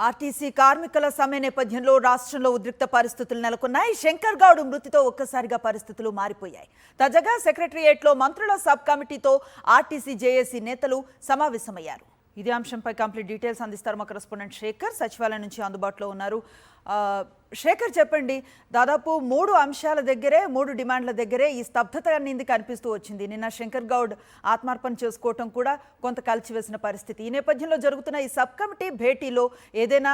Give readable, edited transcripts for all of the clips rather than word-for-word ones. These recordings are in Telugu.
ఆర్టీసీ కార్మికుల సమ్మె నేపథ్యంలో రాష్ట్రంలో ఉద్రిక్త పరిస్థితులు నెలకొన్నాయి. శంకర్ గౌడ్ మృతితో ఒక్కసారిగా పరిస్థితులు మారిపోయాయి. తాజాగా సెక్రటరియేట్లో మంత్రుల సబ్ కమిటీతో ఆర్టీసీ జేఏసీ నేతలు సమావేశమయ్యారు. ఇదే అంశంపై కంప్లీట్ డీటెయిల్స్ అందిస్తారు మా కరెస్పాండెంట్ శేఖర్. సచివాలయం నుంచి అందుబాటులో ఉన్నారు. శేఖర్, చెప్పండి, దాదాపు 3 అంశాల దగ్గరే 3 డిమాండ్ల దగ్గరే ఈ స్తబ్దత అనేది కనిపిస్తూ వచ్చింది. నిన్న శంకర్ గౌడ్ ఆత్మార్పణ చేసుకోవటం కూడా కొంత కలిసివేసిన పరిస్థితి. ఈ నేపథ్యంలో జరుగుతున్న ఈ సబ్ కమిటీ భేటీలో ఏదైనా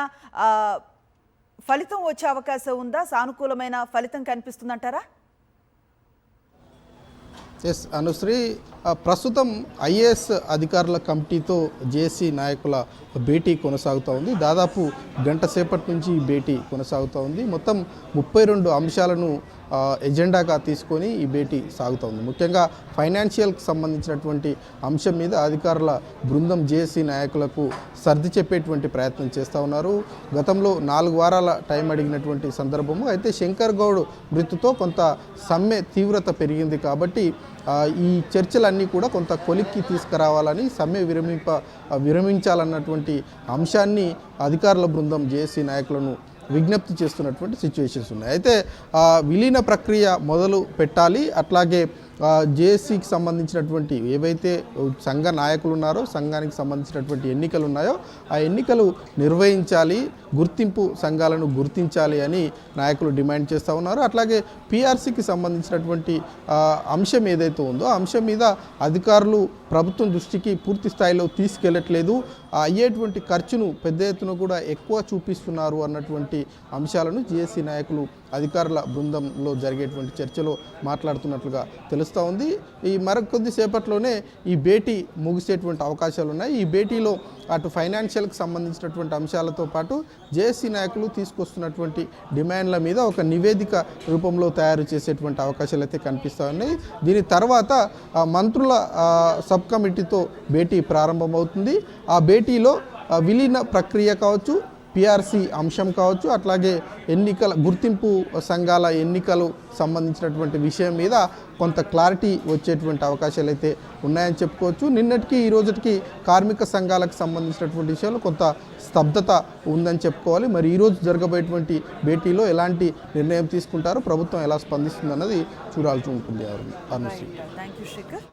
ఫలితం వచ్చే అవకాశం ఉందా? సానుకూలమైన ఫలితం కనిపిస్తుందంటారా? ఎస్ అనుశ్రీ, ప్రస్తుతం ఐఏఎస్ అధికారుల కమిటీతో జేఏసీ నాయకుల భేటీ కొనసాగుతూ ఉంది. దాదాపు గంట సేపటి నుంచి ఈ భేటీ కొనసాగుతూ ఉంది. మొత్తం 32 అంశాలను ఎజెండాగా తీసుకొని ఈ భేటీ సాగుతూ ఉంది. ముఖ్యంగా ఫైనాన్షియల్కి సంబంధించినటువంటి అంశం మీద అధికారుల బృందం జేఏసీ నాయకులకు సర్ది చెప్పేటువంటి ప్రయత్నం చేస్తూ ఉన్నారు. గతంలో 4 వారాల టైం అడిగినటువంటి సందర్భము. అయితే శంకర్ గౌడ్ మృతితో కొంత సమ్మె తీవ్రత పెరిగింది కాబట్టి ఈ చర్చలన్నీ కూడా కొంత కొలిక్కి తీసుకురావాలని, సమ్మె విరమించాలన్నటువంటి అంశాన్ని అధికారుల బృందం జేఏసీ నాయకులను విజ్ఞప్తి చేస్తున్నటువంటి సిచ్యువేషన్స్ ఉన్నాయి. అయితే విలీన ప్రక్రియ మొదలు పెట్టాలి. అట్లాగే జేఏసీకి సంబంధించినటువంటి ఏవైతే సంఘ నాయకులు ఉన్నారో, సంఘానికి సంబంధించినటువంటి ఎన్నికలు ఉన్నాయో ఆ ఎన్నికలు నిర్వహించాలి, గుర్తింపు సంఘాలను గుర్తించాలి అని నాయకులు డిమాండ్ చేస్తూ ఉన్నారు. అట్లాగే పీఆర్సీకి సంబంధించినటువంటి అంశం ఏదైతే ఉందో ఆ అంశం మీద అధికారులు ప్రభుత్వం దృష్టికి పూర్తి స్థాయిలో తీసుకెళ్లట్లేదు, అయ్యేటువంటి ఖర్చును పెద్ద ఎత్తున కూడా ఎక్కువ చూపిస్తున్నారు అన్నటువంటి అంశాలను జేఏసీ నాయకులు అధికారుల బృందంలో జరిగేటువంటి చర్చలో మాట్లాడుతున్నట్లుగా తెలుస్తూ ఉంది. ఈ మరికొద్ది సేపట్లోనే ఈ భేటీ ముగిసేటువంటి అవకాశాలు ఉన్నాయి. ఈ భేటీలో అటు ఫైనాన్షియల్కి సంబంధించినటువంటి అంశాలతో పాటు జేఏసీ నాయకులు తీసుకొస్తున్నటువంటి డిమాండ్ల మీద ఒక నివేదిక రూపంలో తయారు చేసేటువంటి అవకాశాలు అయితే కనిపిస్తూ ఉన్నాయి. దీని తర్వాత మంత్రుల సబ్ కమిటీతో భేటీ ప్రారంభమవుతుంది. ఆ భేటీలో విలీన ప్రక్రియ కావచ్చు, పీఆర్సీ అంశం కావచ్చు, అట్లాగే ఎన్నికల గుర్తింపు సంఘాల ఎన్నికలు సంబంధించినటువంటి విషయం మీద కొంత క్లారిటీ వచ్చేటువంటి అవకాశాలు అయితే ఉన్నాయని చెప్పుకోవచ్చు. నిన్నటికి ఈ రోజుకి కార్మిక సంఘాలకు సంబంధించినటువంటి విషయాలు కొంత స్తబ్దత ఉందని చెప్పుకోవాలి. మరి ఈరోజు జరగబోయేటువంటి భేటీలో ఎలాంటి నిర్ణయం తీసుకుంటారో, ప్రభుత్వం ఎలా స్పందిస్తుందన్నది చూడాల్సి ఉంటుంది. Thank you Shekhar.